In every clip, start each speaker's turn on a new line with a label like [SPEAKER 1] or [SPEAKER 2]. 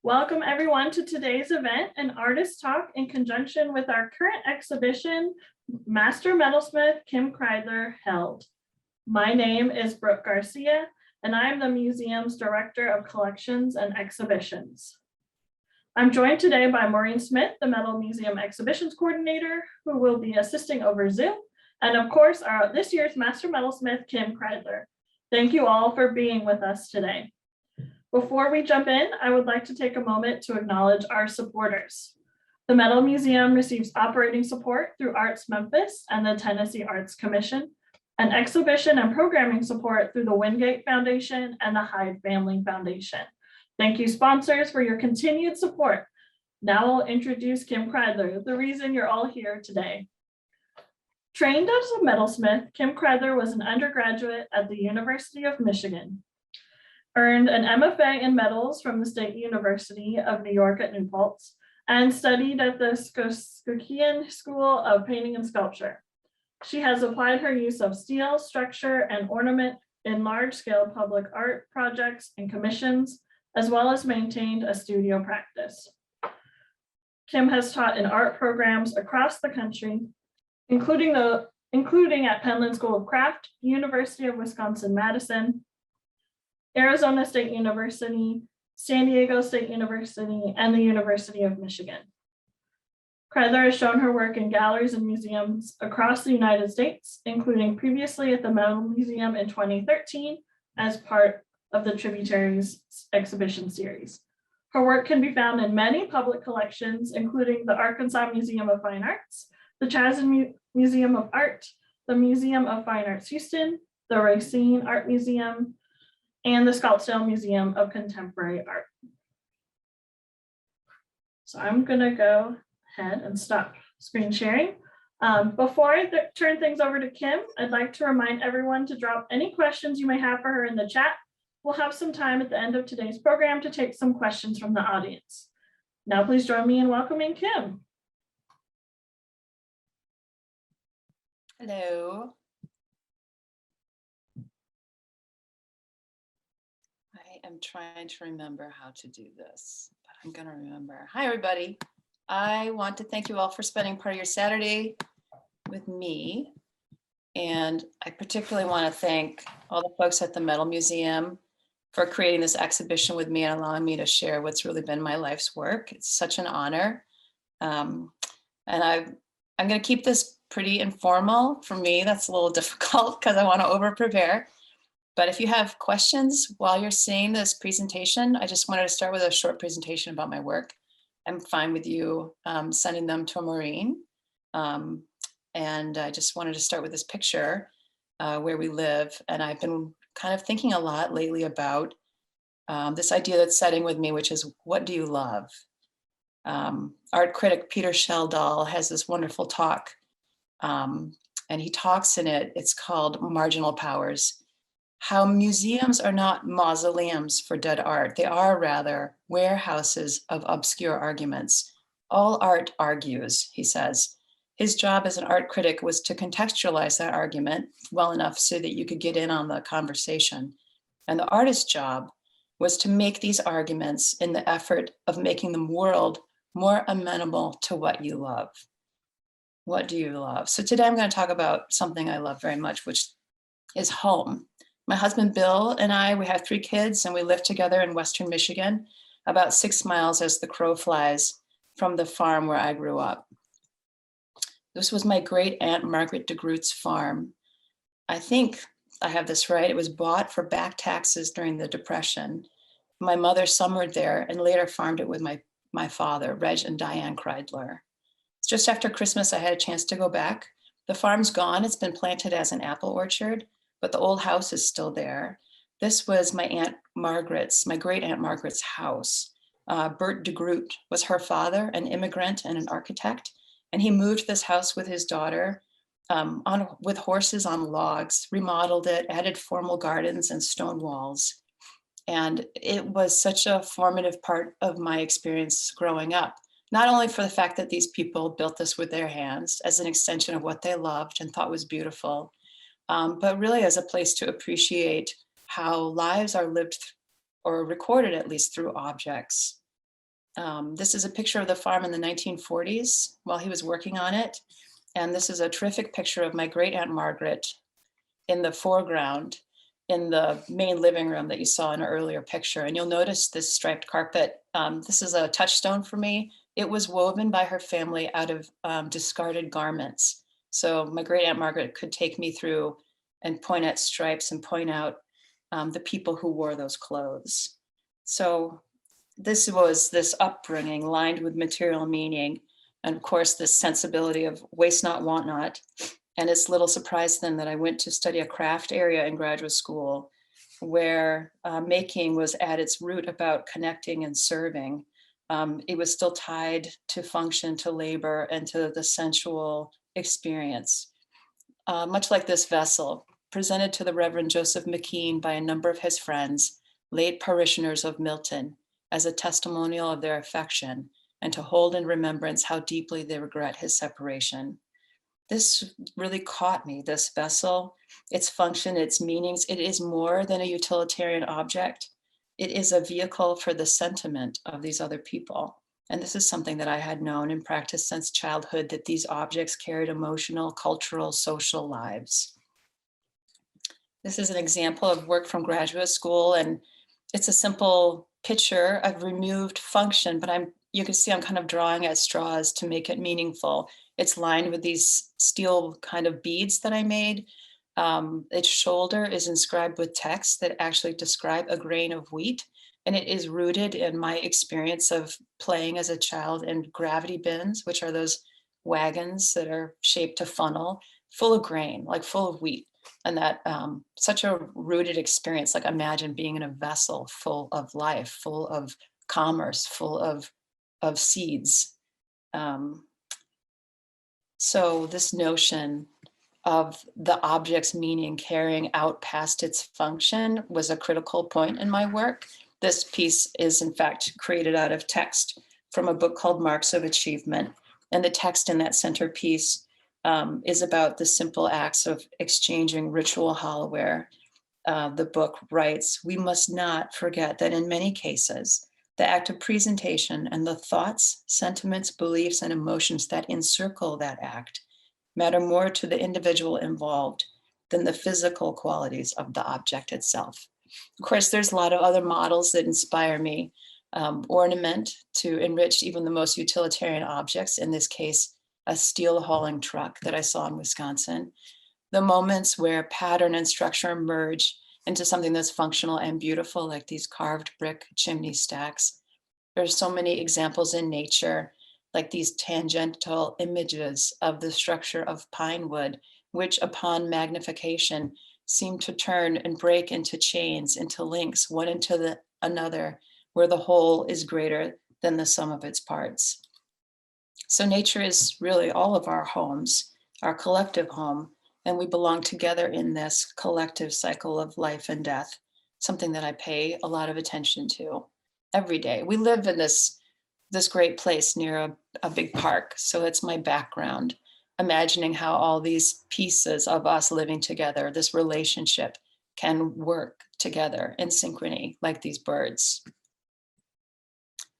[SPEAKER 1] Welcome everyone to today's event, an artist talk in conjunction with our current exhibition, Master Metalsmith, Kim Cridler, held. My name is Brooke Garcia, and I am the museum's Director of Collections and Exhibitions. I'm joined today by Maureen Smith, the Metal Museum Exhibitions Coordinator, who will be assisting over Zoom, and of course, this year's Master Metalsmith, Kim Cridler. Thank you all for being with us today. Before we jump in, I would like to take a moment to acknowledge our supporters. The Metal Museum receives operating support through Arts Memphis and the Tennessee Arts Commission, and exhibition and programming support through the Wingate Foundation and the Hyde Family Foundation. Thank you, sponsors, for your continued support. Now I'll introduce Kim Cridler, the reason you're all here today. Trained as a metalsmith, Kim Cridler was an undergraduate at the University of Michigan. Earned an MFA in metals from the State University of New York at New Paltz, and studied at the Skokian School of Painting and Sculpture. She has applied her use of steel, structure, and ornament in large-scale public art projects and commissions, as well as maintained a studio practice. Kim has taught in art programs across the country, including at Penland School of Craft, University of Wisconsin-Madison, Arizona State University, San Diego State University, and the University of Michigan. Cridler has shown her work in galleries and museums across the United States, including previously at the Metal Museum in 2013 as part of the Tributaries exhibition series. Her work can be found in many public collections, including the Arkansas Museum of Fine Arts, the Chazen Museum of Art, the Museum of Fine Arts Houston, the Racine Art Museum, and the Scottsdale Museum of Contemporary Art. So I'm gonna go ahead and stop screen sharing. Before I turn things over to Kim, I'd like to remind everyone to drop any questions you may have for her in the chat. We'll have some time at the end of today's program to take some questions from the audience. Now please join me in welcoming Kim.
[SPEAKER 2] Hello. I am trying to remember how to do this, but I'm going to remember. Hi, everybody. I want to thank you all for spending part of your Saturday with me. And I particularly want to thank all the folks at the Metal Museum for creating this exhibition with me and allowing me to share what's really been my life's work. It's such an honor. And I'm going to keep this pretty informal. For me, that's a little difficult because I want to over-prepare. But if you have questions while you're seeing this presentation, I just wanted to start with a short presentation about my work. I'm fine with you sending them to Maureen. And I just wanted to start with this picture where we live. And I've been kind of thinking a lot lately about this idea that's setting with me, which is, what do you love? Art critic Peter Sheldall has this wonderful talk. And he talks in it, it's called Marginal Powers. How museums are not mausoleums for dead art. They are rather warehouses of obscure arguments. All art argues, he says. His job as an art critic was to contextualize that argument well enough so that you could get in on the conversation. And the artist's job was to make these arguments in the effort of making the world more amenable to what you love. What do you love? So today I'm going to talk about something I love very much, which is home. My husband, Bill, and I, we have 3 kids, and we live together in Western Michigan, about 6 miles as the crow flies from the farm where I grew up. This was my great aunt Margaret DeGroot's farm. I think I have this right. It was bought for back taxes during the Depression. My mother summered there and later farmed it with my father, Reg and Diane Cridler. Just after Christmas, I had a chance to go back. The farm's gone. It's been planted as an apple orchard, but the old house is still there. This was my great aunt Margaret's house. Bert DeGroot was her father, an immigrant and an architect. And he moved this house with his daughter with horses on logs, remodeled it, added formal gardens and stone walls. And it was such a formative part of my experience growing up, not only for the fact that these people built this with their hands as an extension of what they loved and thought was beautiful, but really as a place to appreciate how lives are lived or recorded, at least through objects. This is a picture of the farm in the 1940s while he was working on it. And this is a terrific picture of my great Aunt Margaret in the foreground in the main living room that you saw in an earlier picture. And you'll notice this striped carpet. This is a touchstone for me. It was woven by her family out of discarded garments. So my great Aunt Margaret could take me through and point at stripes and point out the people who wore those clothes. So this was this upbringing lined with material meaning. And of course, this sensibility of waste not, want not. And it's little surprise then that I went to study a craft area in graduate school where making was at its root about connecting and serving. It was still tied to function, to labor, and to the sensual experience. Much like this vessel, presented to the Reverend Joseph McKean by a number of his friends, late parishioners of Milton, as a testimonial of their affection and to hold in remembrance how deeply they regret his separation. This really caught me, this vessel, its function, its meanings. It is more than a utilitarian object. It is a vehicle for the sentiment of these other people. And this is something that I had known and practiced since childhood, that these objects carried emotional, cultural, social lives. This is an example of work from graduate school, and it's a simple picture. I've removed function, but you can see I'm kind of drawing at straws to make it meaningful. It's lined with these steel kind of beads that I made. Its shoulder is inscribed with text that actually describe a grain of wheat. And it is rooted in my experience of playing as a child in gravity bins, which are those wagons that are shaped to funnel, full of grain, like full of wheat. And that such a rooted experience, like imagine being in a vessel full of life, full of commerce, full of seeds. So this notion of the object's meaning carrying out past its function was a critical point in my work. This piece is in fact created out of text from a book called Marks of Achievement. And the text in that centerpiece is about the simple acts of exchanging ritual hollowware. The book writes, "We must not forget that in many cases, the act of presentation and the thoughts, sentiments, beliefs, and emotions that encircle that act matter more to the individual involved than the physical qualities of the object itself." Of course, there's a lot of other models that inspire me. Ornament to enrich even the most utilitarian objects, in this case, a steel hauling truck that I saw in Wisconsin. The moments where pattern and structure merge into something that's functional and beautiful, like these carved brick chimney stacks. There's so many examples in nature, like these tangential images of the structure of pine wood, which upon magnification seem to turn and break into chains, into links, one into another, where the whole is greater than the sum of its parts. So nature is really all of our homes, our collective home, and we belong together in this collective cycle of life and death, something that I pay a lot of attention to every day. We live in this great place near a big park, so it's my background, imagining how all these pieces of us living together, this relationship, can work together in synchrony, like these birds.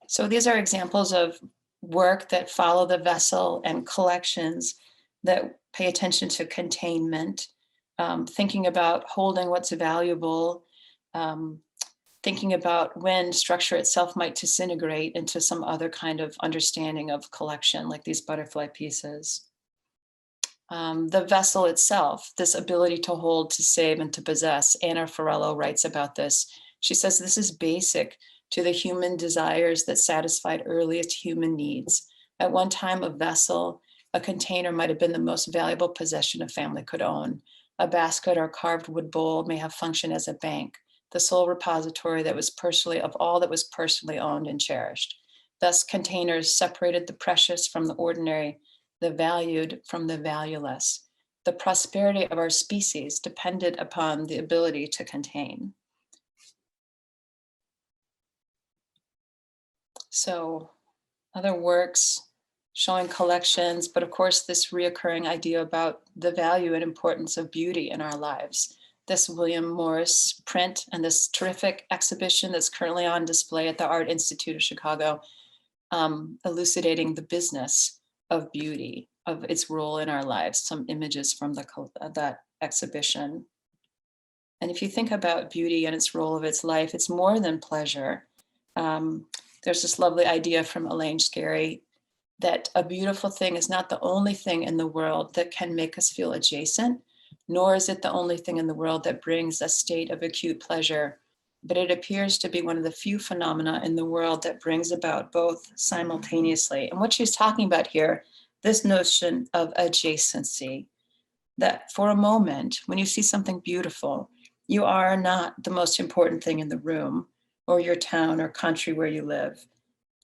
[SPEAKER 2] So these are examples of work that follow the vessel and collections that pay attention to containment, thinking about holding what's valuable, thinking about when structure itself might disintegrate into some other kind of understanding of collection, like these butterfly pieces. The vessel itself, this ability to hold, to save, and to possess. Anna Farillo writes about this. She says this is basic to the human desires that satisfied earliest human needs. At one time, a vessel, a container might have been the most valuable possession a family could own. A basket or carved wood bowl may have functioned as a bank, the sole repository that was personally of all that was personally owned and cherished. Thus, containers separated the precious from the ordinary, the valued from the valueless. The prosperity of our species depended upon the ability to contain. So other works showing collections, but of course this reoccurring idea about the value and importance of beauty in our lives. This William Morris print and this terrific exhibition that's currently on display at the Art Institute of Chicago elucidating the business of beauty, of its role in our lives, some images from that exhibition. And if you think about beauty and its role of its life, it's more than pleasure. There's this lovely idea from Elaine Scarry that a beautiful thing is not the only thing in the world that can make us feel adjacent, nor is it the only thing in the world that brings a state of acute pleasure, but it appears to be one of the few phenomena in the world that brings about both simultaneously. And what she's talking about here, this notion of adjacency, that for a moment, when you see something beautiful, you are not the most important thing in the room or your town or country where you live.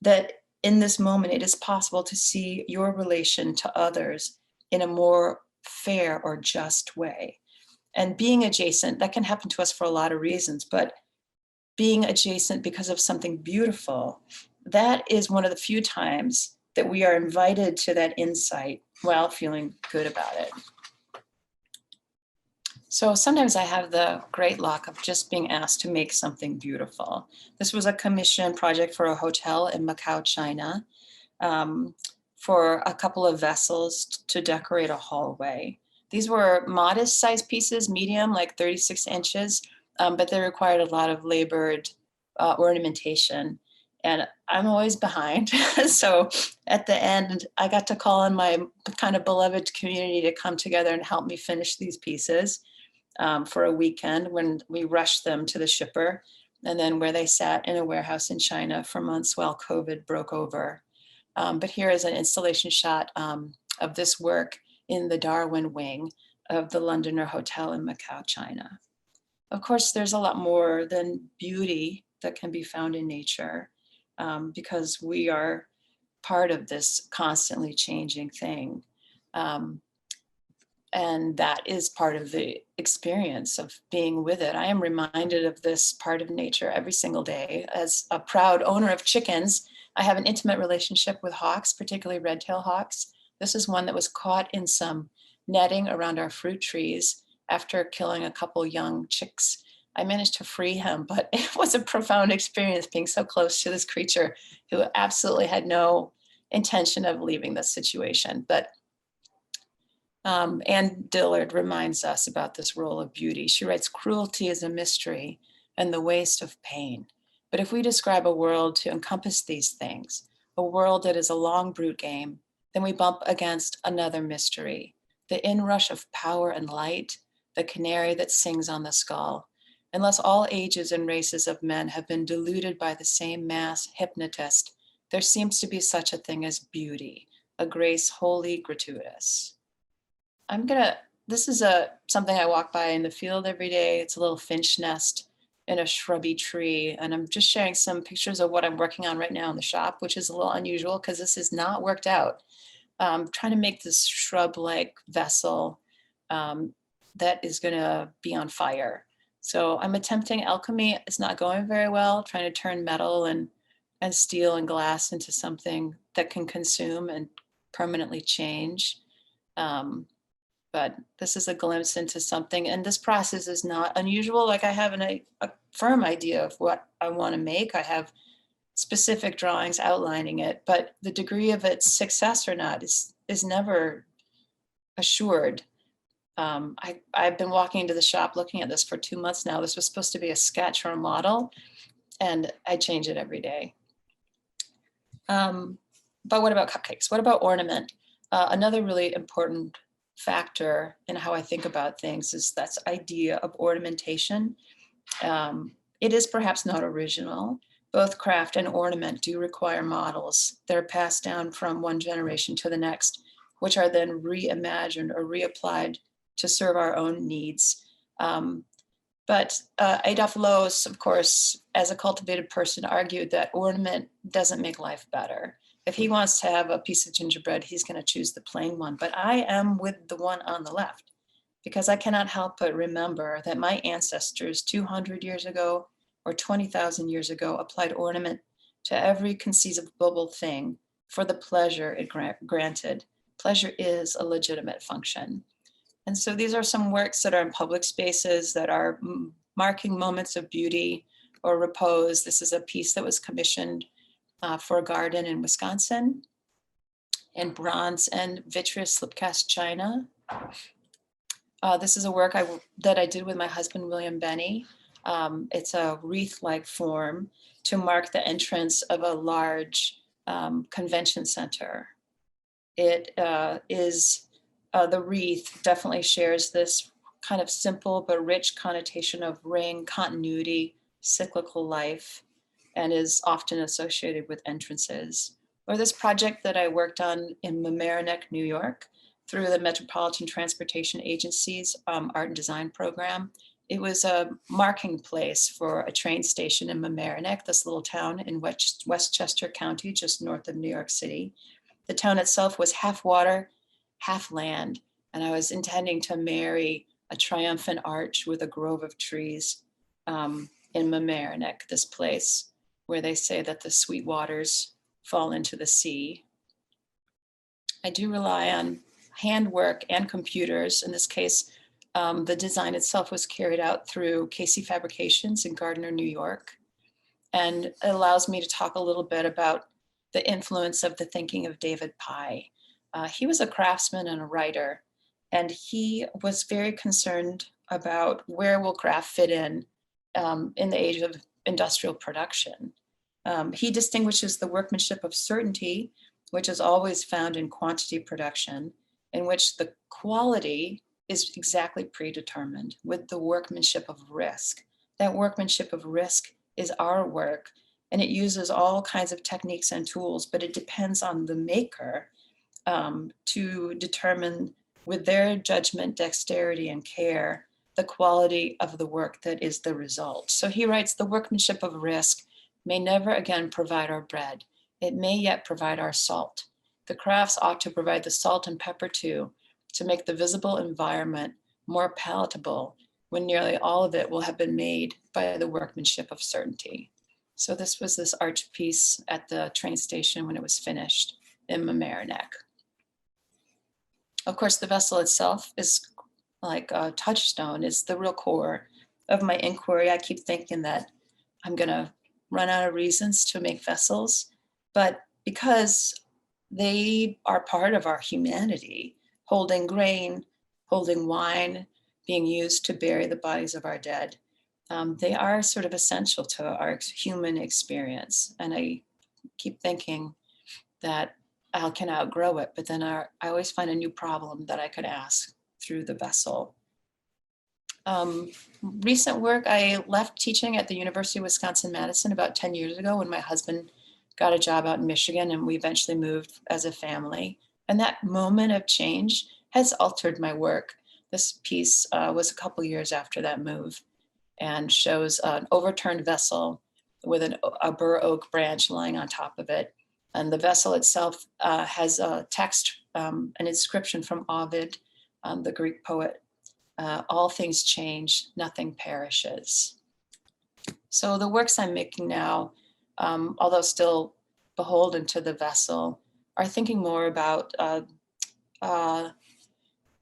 [SPEAKER 2] That in this moment, it is possible to see your relation to others in a more fair or just way. And being adjacent, that can happen to us for a lot of reasons, but being adjacent because of something beautiful, that is one of the few times that we are invited to that insight while feeling good about it. So sometimes I have the great luck of just being asked to make something beautiful. This was a commission project for a hotel in Macau, China, for a couple of vessels to decorate a hallway. These were modest size pieces, medium, like 36 inches, but they required a lot of labored ornamentation. And I'm always behind. So at the end, I got to call on my kind of beloved community to come together and help me finish these pieces for a weekend when we rushed them to the shipper, and then where they sat in a warehouse in China for months while COVID broke over. But here is an installation shot of this work in the Darwin wing of the Londoner Hotel in Macau, China. Of course, there's a lot more than beauty that can be found in nature, because we are part of this constantly changing thing. And that is part of the experience of being with it. I am reminded of this part of nature every single day. As a proud owner of chickens, I have an intimate relationship with hawks, particularly red-tailed hawks. This is one that was caught in some netting around our fruit trees after killing a couple young chicks. I managed to free him, but it was a profound experience being so close to this creature who absolutely had no intention of leaving this situation. But Anne Dillard reminds us about this role of beauty. She writes, "Cruelty is a mystery and the waste of pain. But if we describe a world to encompass these things, a world that is a long brute game, then we bump against another mystery, the inrush of power and light, the canary that sings on the skull. Unless all ages and races of men have been deluded by the same mass hypnotist, there seems to be such a thing as beauty, a grace wholly gratuitous." This is something I walk by in the field every day. It's a little finch nest in a shrubby tree. And I'm just sharing some pictures of what I'm working on right now in the shop, which is a little unusual because this is not worked out. Trying to make this shrub-like vessel that is gonna be on fire. So I'm attempting alchemy. It's not going very well, trying to turn metal and steel and glass into something that can consume and permanently change. But this is a glimpse into something, and this process is not unusual. Like I have a firm idea of what I want to make. I have specific drawings outlining it, but the degree of its success or not is never assured. I've been walking into the shop looking at this for 2 months now. This was supposed to be a sketch or a model, and I change it every day. But what about cupcakes? What about ornament? Another really important factor in how I think about things is that idea of ornamentation. It is perhaps not original. Both craft and ornament do require models that are passed down from one generation to the next, which are then reimagined or reapplied to serve our own needs. But Adolf Loos, of course, as a cultivated person, argued that ornament doesn't make life better. If he wants to have a piece of gingerbread, he's going to choose the plain one. But I am with the one on the left because I cannot help but remember that my ancestors 200 years ago or 20,000 years ago applied ornament to every conceivable thing for the pleasure it granted. Pleasure is a legitimate function. And so these are some works that are in public spaces that are marking moments of beauty or repose. This is a piece that was commissioned for a garden in Wisconsin, and bronze and vitreous slip cast china. This is a work that I did with my husband, William Benny. It's a wreath-like form to mark the entrance of a large convention center. It is, the wreath definitely shares this kind of simple but rich connotation of ring, continuity, cyclical life, and is often associated with entrances. Or this project that I worked on in Mamaroneck, New York, through the Metropolitan Transportation Agency's art and design program. It was a marking place for a train station in Mamaroneck, this little town in Westchester County, just north of New York City. The town itself was half water, half land, and I was intending to marry a triumphant arch with a grove of trees in Mamaroneck, this place where they say that the sweet waters fall into the sea. I do rely on handwork and computers. In this case, the design itself was carried out through Casey Fabrications in Gardner, New York. And it allows me to talk a little bit about the influence of the thinking of David Pye. He was a craftsman and a writer, and he was very concerned about where will craft fit in the age of industrial production. He distinguishes the workmanship of certainty, which is always found in quantity production, in which the quality is exactly predetermined, with the workmanship of risk. That workmanship of risk is our work, and it uses all kinds of techniques and tools, but it depends on the maker to determine, with their judgment, dexterity, and care, the quality of the work that is the result. So he writes, the workmanship of risk may never again provide our bread. It may yet provide our salt. The crafts ought to provide the salt and pepper too, to make the visible environment more palatable when nearly all of it will have been made by the workmanship of certainty. So this was this arch piece at the train station when it was finished in Mamaroneck. Of course, the vessel itself is like a touchstone, is the real core of my inquiry. I keep thinking that I'm gonna run out of reasons to make vessels, but because they are part of our humanity, holding grain, holding wine, being used to bury the bodies of our dead, they are sort of essential to our human experience. And I keep thinking that I can outgrow it, but then I always find a new problem that I could ask through the vessel. Recent work, I left teaching at the University of Wisconsin-Madison about 10 years ago when my husband got a job out in Michigan, and we eventually moved as a family. And that moment of change has altered my work. This piece was a couple years after that move and shows an overturned vessel with a bur oak branch lying on top of it. And the vessel itself has a text, an inscription from Ovid, the Greek poet. All things change, nothing perishes. So the works I'm making now, although still beholden to the vessel, are thinking more about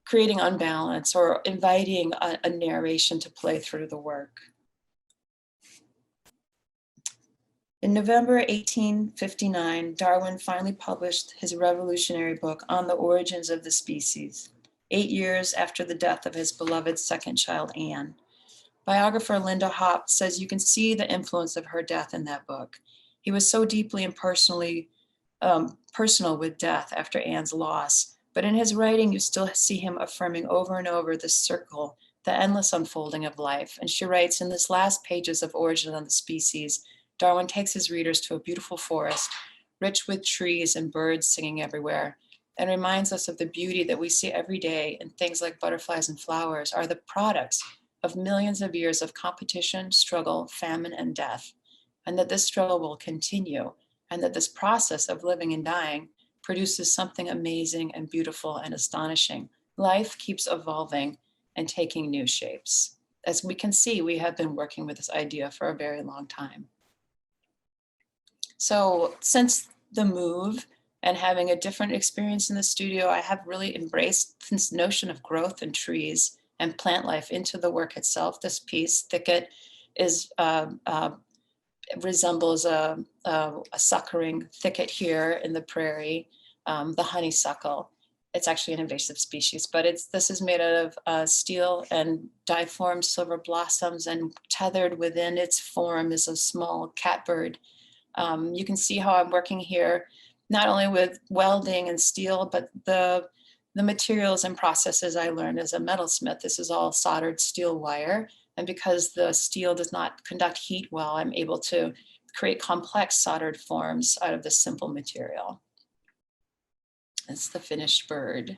[SPEAKER 2] creating unbalance or inviting a narration to play through the work. In November 1859, Darwin finally published his revolutionary book On the Origins of the Species, 8 years after the death of his beloved second child, Anne. Biographer Linda Hopp says you can see the influence of her death in that book. He was so deeply and personal with death after Anne's loss, but in his writing, you still see him affirming over and over the circle, the endless unfolding of life. And she writes, in this last pages of Origin of the Species, Darwin takes his readers to a beautiful forest, rich with trees and birds singing everywhere, and reminds us of the beauty that we see every day in things like butterflies and flowers are the products of millions of years of competition, struggle, famine, and death, and that this struggle will continue, and that this process of living and dying produces something amazing and beautiful and astonishing. Life keeps evolving and taking new shapes. As we can see, we have been working with this idea for a very long time. So since the move and having a different experience in the studio, I have really embraced this notion of growth and trees and plant life into the work itself. This piece, Thicket, is resembles a suckering thicket here in the prairie, the honeysuckle. It's actually an invasive species, but this is made out of steel and diform silver blossoms, and tethered within its form is a small catbird. You can see how I'm working here, not only with welding and steel, but the materials and processes I learned as a metalsmith. This is all soldered steel wire. And because the steel does not conduct heat well, I'm able to create complex soldered forms out of this simple material. It's the finished bird.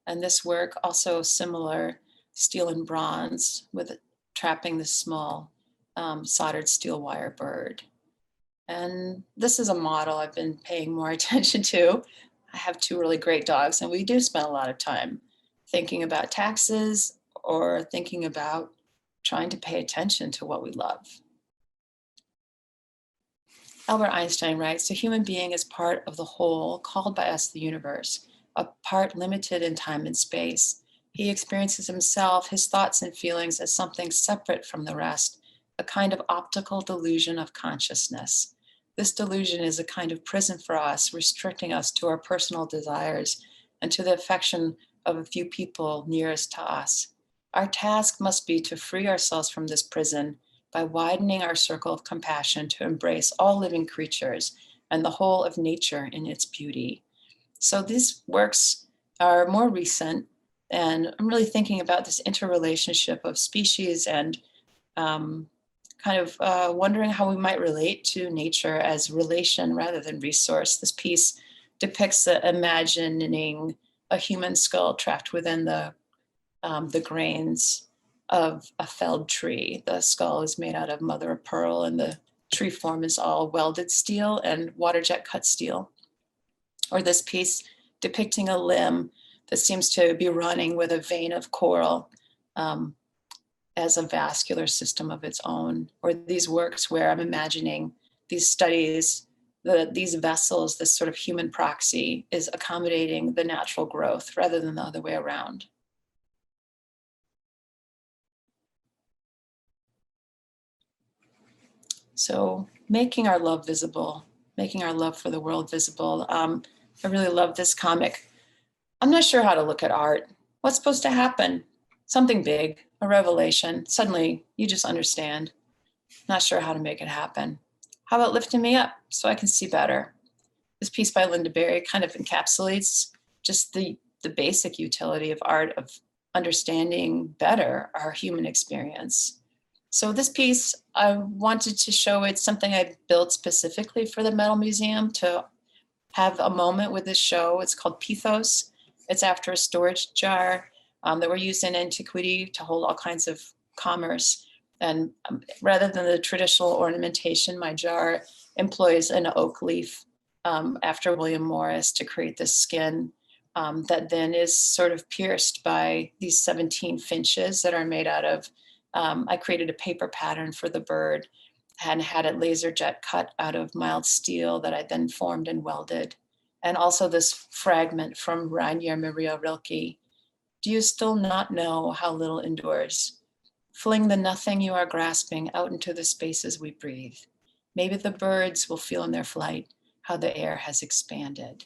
[SPEAKER 2] And this work also similar, steel and bronze, with trapping this small soldered steel wire bird. And this is a model I've been paying more attention to. I have 2 really great dogs, and we do spend a lot of time thinking about taxes or thinking about trying to pay attention to what we love. Albert Einstein writes, "A human being is part of the whole, called by us the universe, a part limited in time and space. He experiences himself, his thoughts and feelings as something separate from the rest, a kind of optical delusion of consciousness. This delusion is a kind of prison for us, restricting us to our personal desires and to the affection of a few people nearest to us. Our task must be to free ourselves from this prison by widening our circle of compassion to embrace all living creatures and the whole of nature in its beauty." So these works are more recent, and I'm really thinking about this interrelationship of species and wondering how we might relate to nature as relation rather than resource. This piece depicts imagining a human skull trapped within the grains of a felled tree. The skull is made out of mother of pearl, and the tree form is all welded steel and water jet cut steel. Or this piece depicting a limb that seems to be running with a vein of coral as a vascular system of its own. Or these works where I'm imagining these studies, these vessels, this sort of human proxy is accommodating the natural growth rather than the other way around. So making our love visible, making our love for the world visible. I really love this comic. I'm not sure how to look at art. What's supposed to happen? Something big, a revelation. Suddenly you just understand. Not sure how to make it happen. How about lifting me up so I can see better? This piece by Linda Berry kind of encapsulates just the basic utility of art, of understanding better our human experience. So this piece, I wanted to show it's something I built specifically for the Metal Museum to have a moment with this show. It's called Pithos. It's after a storage jar that were used in antiquity to hold all kinds of commerce. And rather than the traditional ornamentation, my jar employs an oak leaf after William Morris to create this skin that then is sort of pierced by these 17 finches that are made out of, I created a paper pattern for the bird and had it laser jet cut out of mild steel that I then formed and welded. And also this fragment from Rainier Maria Rilke. "Do you still not know how little endures? Fling the nothing you are grasping out into the spaces we breathe. Maybe the birds will feel in their flight how the air has expanded."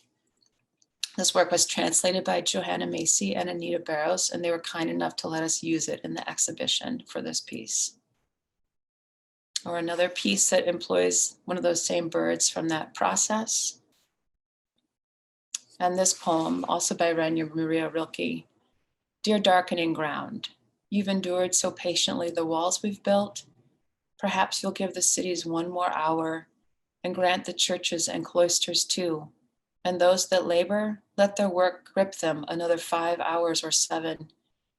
[SPEAKER 2] This work was translated by Johanna Macy and Anita Barrows, and they were kind enough to let us use it in the exhibition for this piece. Or another piece that employs one of those same birds from that process. And this poem, also by Rainier Maria Rilke. "Dear darkening ground, you've endured so patiently the walls we've built. Perhaps you'll give the cities one more hour and grant the churches and cloisters too. And those that labor, let their work grip them another 5 hours or 7.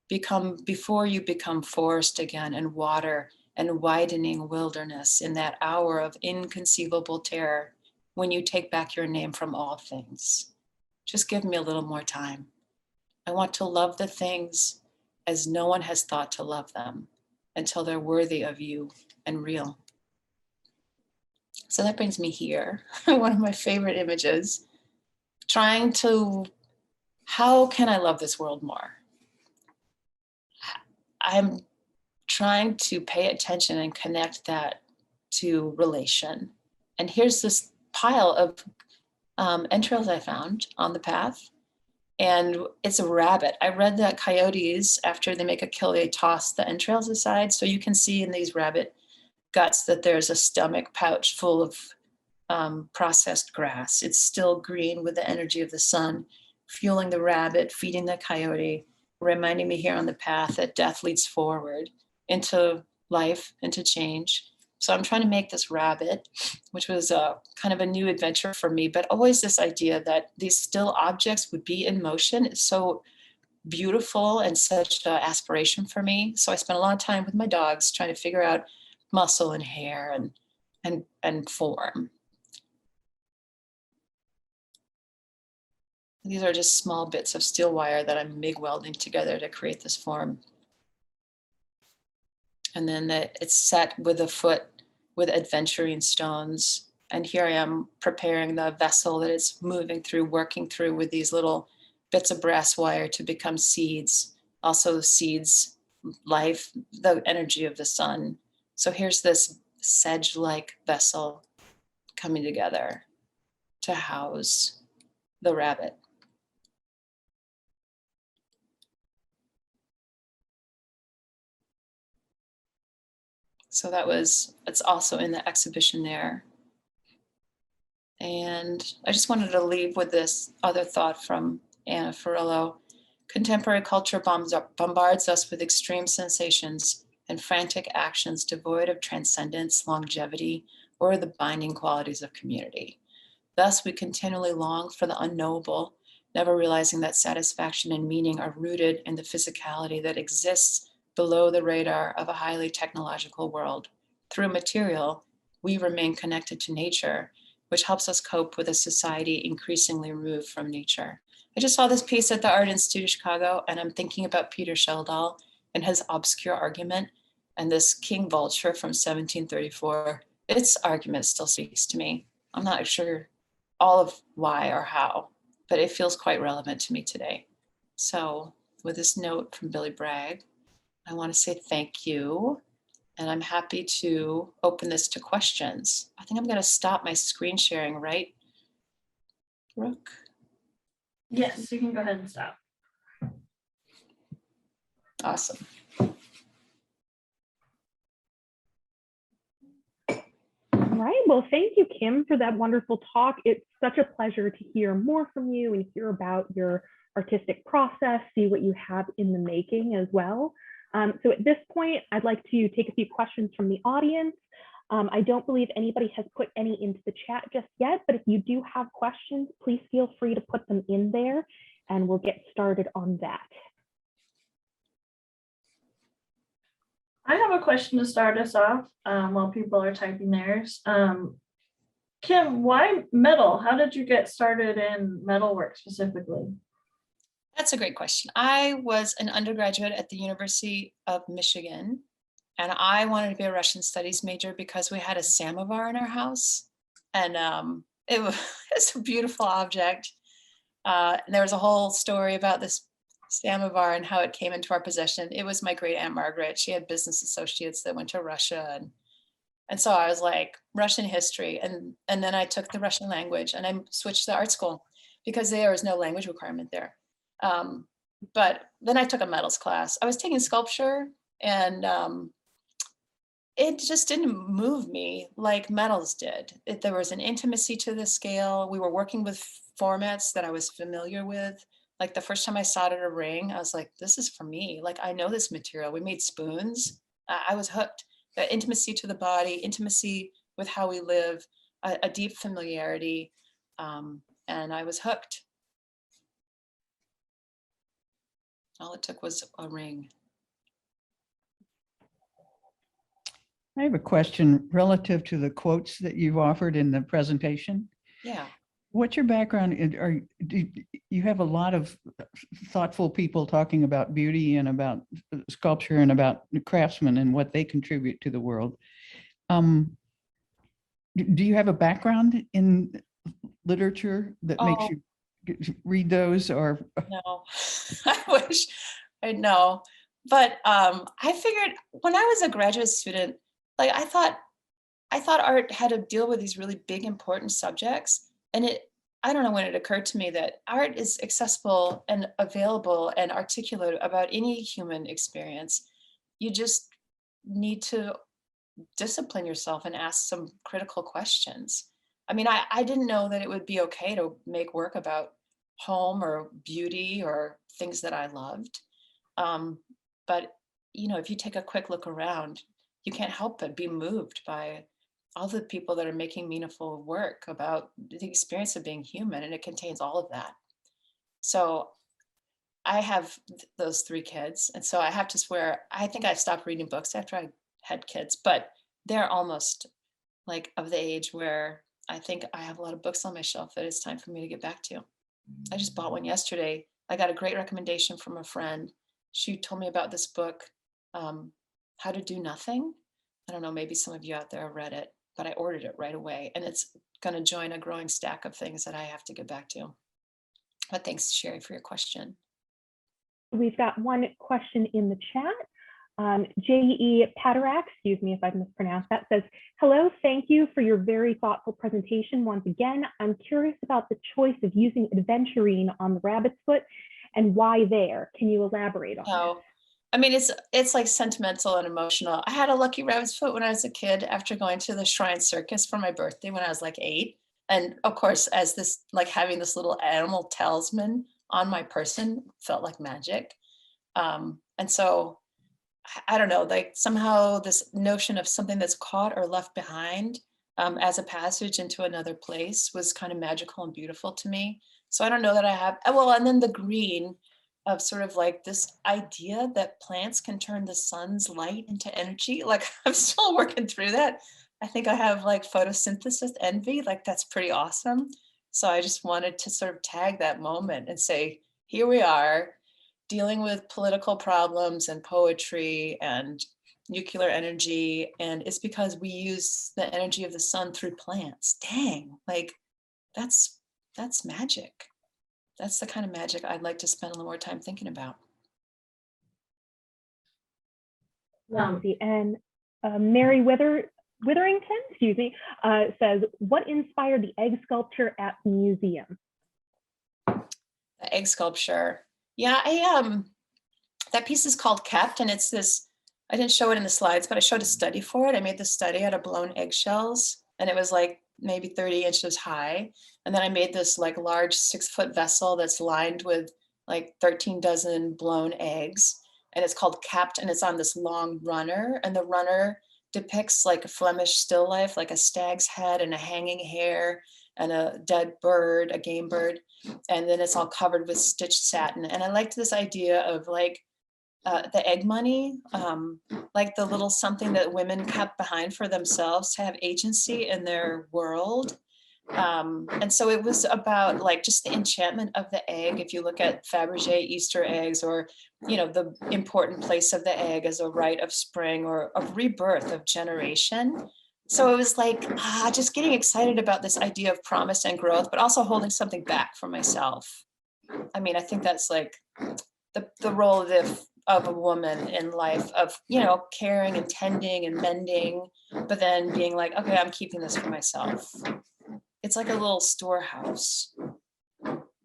[SPEAKER 2] Before you become forest again and water and widening wilderness in that hour of inconceivable terror when you take back your name from all things. Just give me a little more time. I want to love the things as no one has thought to love them until they're worthy of you and real." So that brings me here, one of my favorite images, trying to, how can I love this world more? I'm trying to pay attention and connect that to relation. And here's this pile of entrails I found on the path. And it's a rabbit. I read that coyotes, after they make a kill, they toss the entrails aside. So you can see in these rabbit guts that there's a stomach pouch full of processed grass. It's still green with the energy of the sun, fueling the rabbit, feeding the coyote, reminding me here on the path that death leads forward into life, into change. So I'm trying to make this rabbit, which was a kind of a new adventure for me, but always this idea that these still objects would be in motion is so beautiful and such an aspiration for me. So I spent a lot of time with my dogs trying to figure out muscle and hair and form. These are just small bits of steel wire that I'm MIG welding together to create this form. And then it's set with a foot with adventuring stones. And here I am preparing the vessel that it's moving through, working through with these little bits of brass wire to become seeds. Also seeds, life, the energy of the sun. So here's this sedge-like vessel coming together to house the rabbit. So it's also in the exhibition there. And I just wanted to leave with this other thought from Anna Farillo. Contemporary culture bombards us with extreme sensations and frantic actions devoid of transcendence, longevity, or the binding qualities of community. Thus, we continually long for the unknowable, never realizing that satisfaction and meaning are rooted in the physicality that exists below the radar of a highly technological world. Through material, we remain connected to nature, which helps us cope with a society increasingly removed from nature. I just saw this piece at the Art Institute of Chicago, and I'm thinking about Peter Sheldal and his obscure argument, and this king vulture from 1734. Its argument still speaks to me. I'm not sure all of why or how, but it feels quite relevant to me today. So with this note from Billy Bragg, I want to say thank you, and I'm happy to open this to questions. I think I'm going to stop my screen sharing, right, Brooke?
[SPEAKER 1] Yes, you can go ahead and stop.
[SPEAKER 2] Awesome.
[SPEAKER 3] All right, well, thank you, Kim, for that wonderful talk. It's such a pleasure to hear more from you and hear about your artistic process, see what you have in the making as well. So at this point, I'd like to take a few questions from the audience. I don't believe anybody has put any into the chat just yet, but if you do have questions, please feel free to put them in there and we'll get started on that.
[SPEAKER 1] I have a question to start us off while people are typing theirs. Kim, why metal? How did you get started in metalwork specifically?
[SPEAKER 2] That's a great question. I was an undergraduate at the University of Michigan, and I wanted to be a Russian studies major because we had a samovar in our house, and it's a beautiful object. And there was a whole story about this samovar and how it came into our possession. It was my great Aunt Margaret. She had business associates that went to Russia, and so I was like, Russian history, and then I took the Russian language and I switched to art school because there was no language requirement there. But then I took a metals class. I was taking sculpture, and it just didn't move me like metals did. There was an intimacy to the scale. We were working with formats that I was familiar with. Like the first time I soldered a ring, I was like, this is for me. Like, I know this material. We made spoons. I was hooked. The intimacy to the body, intimacy with how we live, a deep familiarity, and I was hooked. All it took was a ring.
[SPEAKER 4] I have a question relative to the quotes that you've offered in the presentation.
[SPEAKER 2] Yeah.
[SPEAKER 4] What's your background? Do you have a lot of thoughtful people talking about beauty and about sculpture and about craftsmen and what they contribute to the world. Do you have a background in literature that makes you read those, or?
[SPEAKER 2] No, I wish I know. But I figured when I was a graduate student, like I thought I thought art had to deal with these really big, important subjects. And I don't know when it occurred to me that art is accessible and available and articulate about any human experience. You just need to discipline yourself and ask some critical questions. I mean, I didn't know that it would be okay to make work about home or beauty or things that I loved. But, if you take a quick look around, you can't help but be moved by all the people that are making meaningful work about the experience of being human, and it contains all of that. So I have those 3 kids, and so I have to swear, I think I stopped reading books after I had kids, but they're almost like of the age where I think I have a lot of books on my shelf that it's time for me to get back to. I just bought one yesterday. I got a great recommendation from a friend. She told me about this book, How to Do Nothing. I don't know, maybe some of you out there have read it, but I ordered it right away, and it's going to join a growing stack of things that I have to get back to. But thanks, Sherry, for your question.
[SPEAKER 3] We've got one question in the chat. J.E. Padarak, excuse me if I've mispronounced that, says, hello, thank you for your very thoughtful presentation. Once again, I'm curious about the choice of using aventurine on the rabbit's foot and why there. Can you elaborate on that?
[SPEAKER 2] I mean, it's like sentimental and emotional. I had a lucky rabbit's foot when I was a kid after going to the Shrine Circus for my birthday when I was like 8. And of course, as this, like having this little animal talisman on my person felt like magic. And so I don't know, like somehow this notion of something that's caught or left behind as a passage into another place was kind of magical and beautiful to me. So I don't know that I have, well, and then the green of sort of like this idea that plants can turn the sun's light into energy. Like I'm still working through that. I think I have like photosynthesis envy, like that's pretty awesome. So I just wanted to sort of tag that moment and say, here we are, dealing with political problems and poetry and nuclear energy. And it's because we use the energy of the sun through plants. Dang, like that's magic. That's the kind of magic I'd like to spend a little more time thinking about.
[SPEAKER 3] And Mary Witherington, excuse me, says, what inspired the egg sculpture at the museum?
[SPEAKER 2] The egg sculpture. Yeah, that piece is called Kept, and it's this, I didn't show it in the slides, but I showed a study for it. I made the study out of blown eggshells, and it was like maybe 30 inches high. And then I made this like large 6-foot vessel that's lined with like 13 dozen blown eggs. And it's called Kept, and it's on this long runner. And the runner depicts like a Flemish still life, like a stag's head and a hanging hair and a dead bird, a game bird. And then it's all covered with stitched satin. And I liked this idea of like the egg money, like the little something that women kept behind for themselves to have agency in their world. And so it was about like just the enchantment of the egg. If you look at Fabergé Easter eggs, or, the important place of the egg as a rite of spring or of rebirth of generation. So it was like, just getting excited about this idea of promise and growth, but also holding something back for myself. I mean, I think that's like the role of a woman in life, of, caring and tending and mending, but then being like, okay, I'm keeping this for myself. It's like a little storehouse.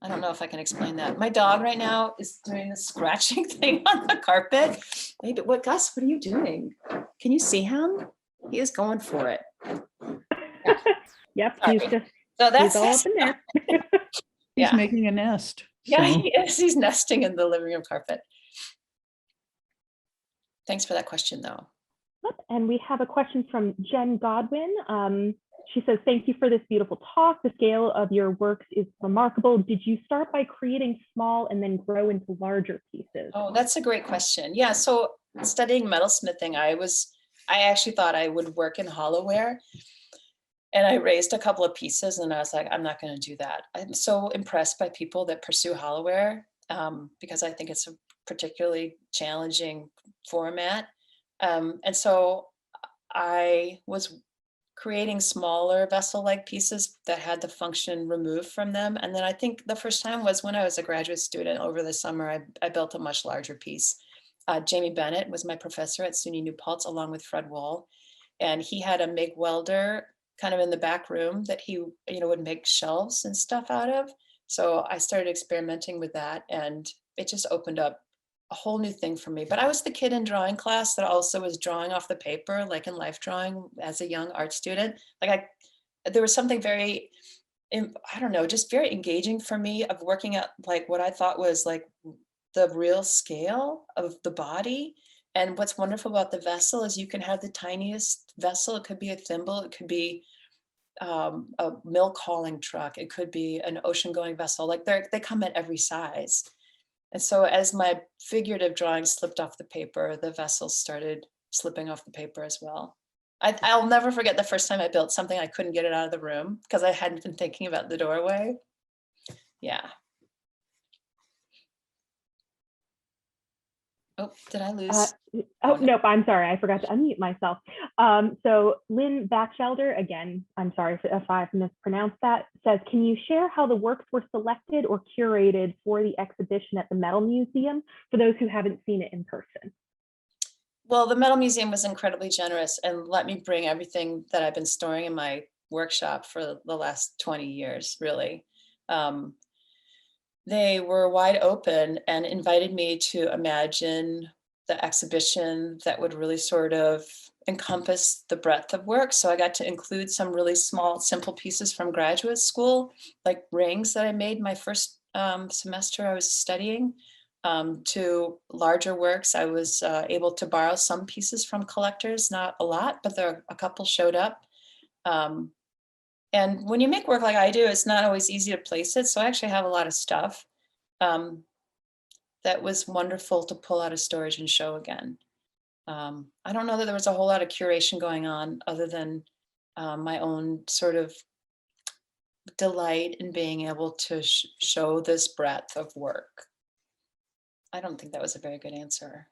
[SPEAKER 2] I don't know if I can explain that. My dog right now is doing this scratching thing on the carpet. Maybe, Gus, what are you doing? Can you see him? He is going for it.
[SPEAKER 3] Yep,
[SPEAKER 2] Sorry.
[SPEAKER 3] he's all up in there.
[SPEAKER 4] He's making a nest.
[SPEAKER 2] Yeah,
[SPEAKER 4] so.
[SPEAKER 2] he is. He's nesting in the living room carpet. Thanks for that question, though.
[SPEAKER 3] And we have a question from Jen Godwin. She says, thank you for this beautiful talk. The scale of your works is remarkable. Did you start by creating small and then grow into larger pieces?
[SPEAKER 2] Oh, that's a great question. Yeah, so studying metalsmithing, I actually thought I would work in hollowware. And I raised a couple of pieces and I was like, I'm not going to do that. I'm so impressed by people that pursue hollowware because I think it's a particularly challenging format. And so I was creating smaller vessel-like pieces that had the function removed from them. And then I think the first time was when I was a graduate student over the summer. I built a much larger piece. Jamie Bennett was my professor at SUNY New Paltz, along with Fred Wohl. And he had a MIG welder kind of in the back room that he, would make shelves and stuff out of. So I started experimenting with that, and it just opened up a whole new thing for me. But I was the kid in drawing class that also was drawing off the paper, like in life drawing as a young art student. There was something very, I don't know, just very engaging for me of working at like what I thought was like the real scale of the body. And what's wonderful about the vessel is you can have the tiniest vessel. It could be a thimble. It could be a milk hauling truck. It could be an ocean going vessel. Like they come at every size. And so as my figurative drawing slipped off the paper, the vessels started slipping off the paper as well. I'll never forget the first time I built something, I couldn't get it out of the room because I hadn't been thinking about the doorway. Yeah. Oh, did I lose?
[SPEAKER 3] Nope, I'm sorry, I forgot to unmute myself. So Lynn Bachelder, again, I'm sorry if I've mispronounced that, says, can you share how the works were selected or curated for the exhibition at the Metal Museum for those who haven't seen it in person?
[SPEAKER 2] Well, the Metal Museum was incredibly generous and let me bring everything that I've been storing in my workshop for the last 20 years, really. They were wide open and invited me to imagine the exhibition that would really sort of encompass the breadth of work. So I got to include some really small, simple pieces from graduate school, like rings that I made my first semester I was studying, to larger works. I was able to borrow some pieces from collectors, not a lot, but a couple showed up. And when you make work like I do, it's not always easy to place it. So I actually have a lot of stuff that was wonderful to pull out of storage and show again. I don't know that there was a whole lot of curation going on other than my own sort of delight in being able to show this breadth of work. I don't think that was a very good answer.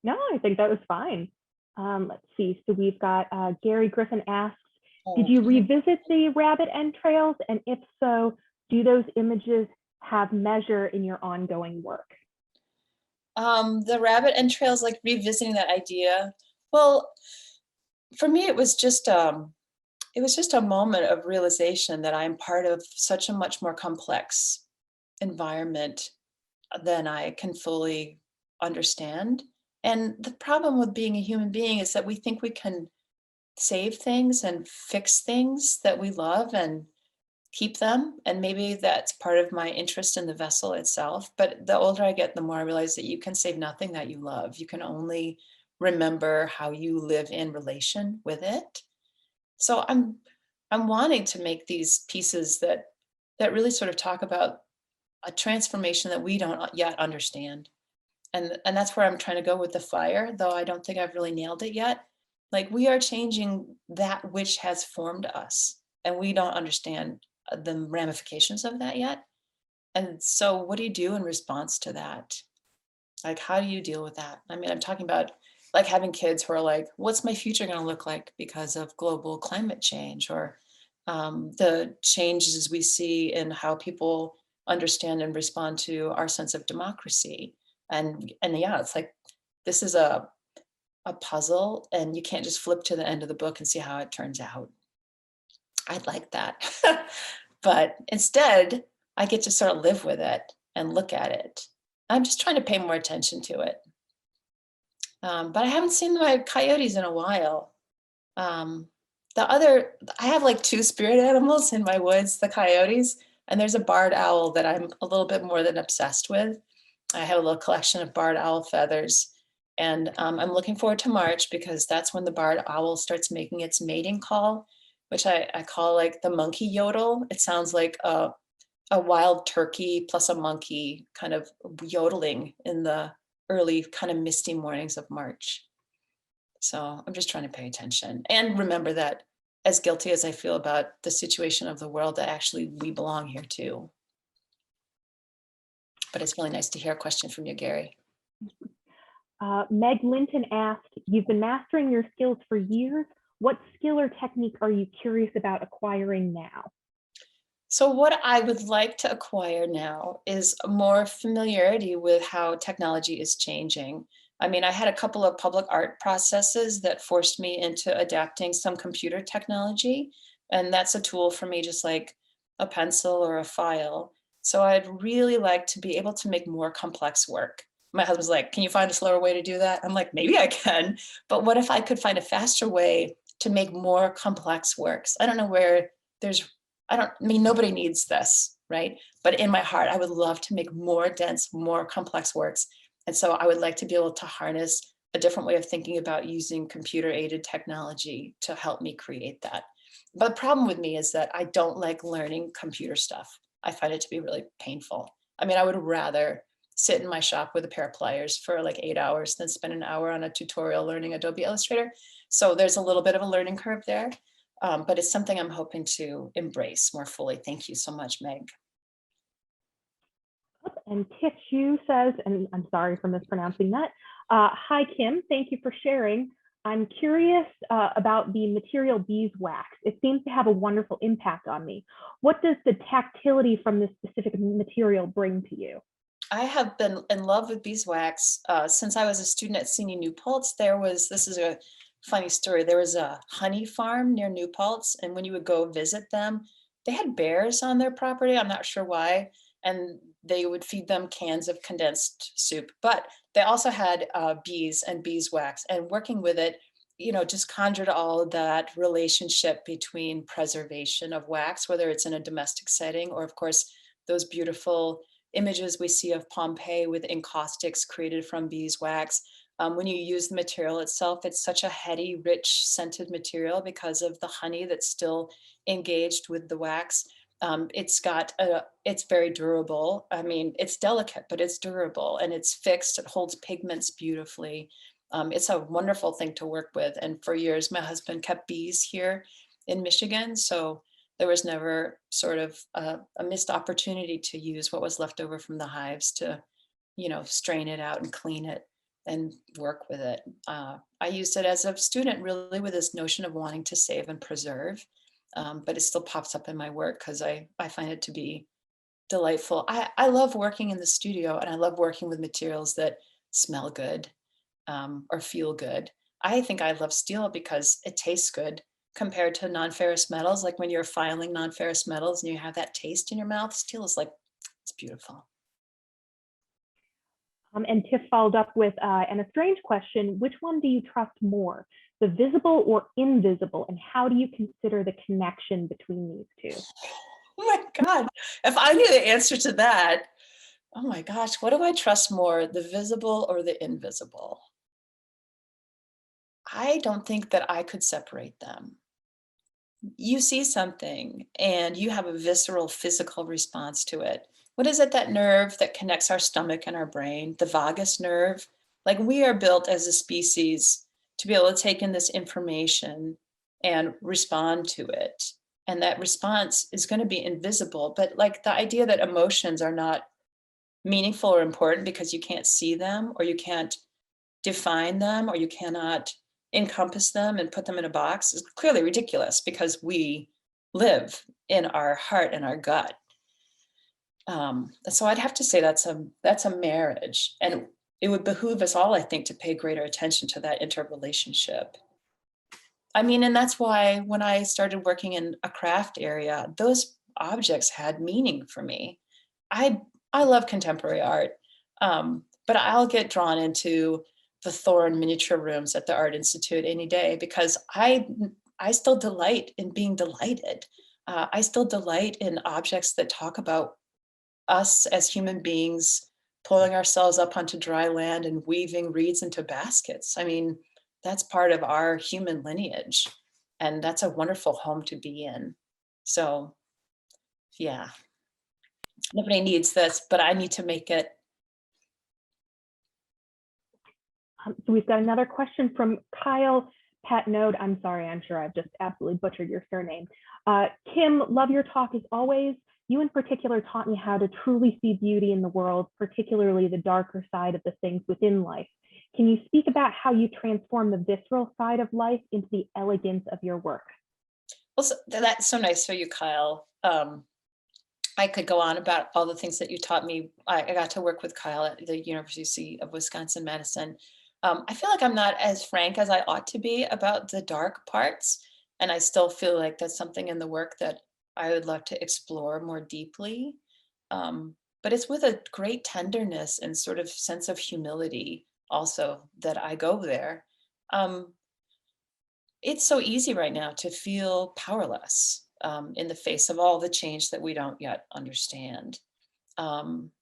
[SPEAKER 3] No, I think that was fine. Let's see. So we've got Gary Griffin asks, did you revisit the rabbit entrails? And if so, do those images have measure in your ongoing work?
[SPEAKER 2] The rabbit entrails, like revisiting that idea. Well, for me, it was just a moment of realization that I'm part of such a much more complex environment than I can fully understand. And the problem with being a human being is that we think we can save things and fix things that we love and keep them. And maybe that's part of my interest in the vessel itself. But the older I get, the more I realize that you can save nothing that you love. You can only remember how you live in relation with it. So I'm wanting to make these pieces that really sort of talk about a transformation that we don't yet understand. And that's where I'm trying to go with the fire, though I don't think I've really nailed it yet. Like, we are changing that which has formed us, and we don't understand the ramifications of that yet. And so what do you do in response to that? Like, how do you deal with that? I mean, I'm talking about like having kids who are like, what's my future going to look like because of global climate change, or the changes we see in how people understand and respond to our sense of democracy. And yeah, it's like, this is a puzzle, and you can't just flip to the end of the book and see how it turns out. I'd like that. But instead, I get to sort of live with it and look at it. I'm just trying to pay more attention to it. But I haven't seen my coyotes in a while. I have like 2 spirit animals in my woods, the coyotes, and there's a barred owl that I'm a little bit more than obsessed with. I have a little collection of barred owl feathers, and I'm looking forward to March because that's when the barred owl starts making its mating call, which I call like the monkey yodel. It sounds like a wild turkey plus a monkey kind of yodeling in the early kind of misty mornings of March. So I'm just trying to pay attention and remember that, as guilty as I feel about the situation of the world, that actually we belong here too. But it's really nice to hear a question from you, Gary.
[SPEAKER 3] Meg Linton asked, you've been mastering your skills for years. What skill or technique are you curious about acquiring now?
[SPEAKER 2] So what I would like to acquire now is more familiarity with how technology is changing. I mean, I had a couple of public art processes that forced me into adapting some computer technology. And that's a tool for me, just like a pencil or a file. So I'd really like to be able to make more complex work. My husband's like, can you find a slower way to do that? I'm like, maybe I can, but what if I could find a faster way to make more complex works? I don't know where I mean, nobody needs this, right? But in my heart, I would love to make more dense, more complex works. And so I would like to be able to harness a different way of thinking about using computer aided technology to help me create that. But the problem with me is that I don't like learning computer stuff. I find it to be really painful. I mean, I would rather sit in my shop with a pair of pliers for like 8 hours than spend an hour on a tutorial learning Adobe Illustrator. So there's a little bit of a learning curve there, but it's something I'm hoping to embrace more fully. Thank you so much, Meg.
[SPEAKER 3] And Tichu says, and I'm sorry for mispronouncing that. Hi, Kim, thank you for sharing. I'm curious about the material beeswax. It seems to have a wonderful impact on me. What does the tactility from this specific material bring to you?
[SPEAKER 2] I have been in love with beeswax since I was a student at SUNY New Paltz. This is a funny story. There was a honey farm near New Paltz, and when you would go visit them, they had bears on their property. I'm not sure why. And they would feed them cans of condensed soup, but they also had bees and beeswax, and working with it, just conjured all of that relationship between preservation of wax, whether it's in a domestic setting or of course, those beautiful images we see of Pompeii with encaustics created from beeswax. When you use the material itself, it's such a heady, rich, scented material because of the honey that's still engaged with the wax. It's very durable. I mean, it's delicate, but it's durable and it's fixed. It holds pigments beautifully. It's a wonderful thing to work with. And for years, my husband kept bees here in Michigan. So there was never sort of a missed opportunity to use what was left over from the hives to, strain it out and clean it and work with it. I used it as a student really with this notion of wanting to save and preserve. But it still pops up in my work because I find it to be delightful. I love working in the studio, and I love working with materials that smell good or feel good. I think I love steel because it tastes good compared to non-ferrous metals. Like when you're filing non-ferrous metals and you have that taste in your mouth, steel is like, it's beautiful.
[SPEAKER 3] And Tiff followed up with, and a strange question, which one do you trust more, the visible or invisible? And how do you consider the connection between these two?
[SPEAKER 2] Oh my God, if I knew the answer to that, oh my gosh, what do I trust more, the visible or the invisible? I don't think that I could separate them. You see something and you have a visceral physical response to it. What is it, that nerve that connects our stomach and our brain, the vagus nerve? Like, we are built as a species to be able to take in this information and respond to it. And that response is going to be invisible, but like the idea that emotions are not meaningful or important because you can't see them or you can't define them or you cannot encompass them and put them in a box is clearly ridiculous because we live in our heart and our gut. So I'd have to say that's a marriage, and it would behoove us all, I think, to pay greater attention to that interrelationship. I mean, and that's why when I started working in a craft area, those objects had meaning for me. I love contemporary art, but I'll get drawn into the Thorn miniature rooms at the Art Institute any day because I still delight in being delighted. I still delight in objects that talk about us as human beings pulling ourselves up onto dry land and weaving reeds into baskets. I mean, that's part of our human lineage, and that's a wonderful home to be in. So yeah, nobody needs this, but I need to make it.
[SPEAKER 3] So we've got another question from Kyle Patnode. I'm sorry, I'm sure I've just absolutely butchered your surname. Kim, love your talk as always. You in particular taught me how to truly see beauty in the world, particularly the darker side of the things within life. Can you speak about how you transform the visceral side of life into the elegance of your work?
[SPEAKER 2] Well, that's so nice for you, Kyle. I could go on about all the things that you taught me. I got to work with Kyle at the University of Wisconsin-Madison. I feel like I'm not as frank as I ought to be about the dark parts. And I still feel like that's something in the work that I would love to explore more deeply. But it's with a great tenderness and sort of sense of humility also that I go there. Um, it's so easy right now to feel powerless in the face of all the change that we don't yet understand. Um,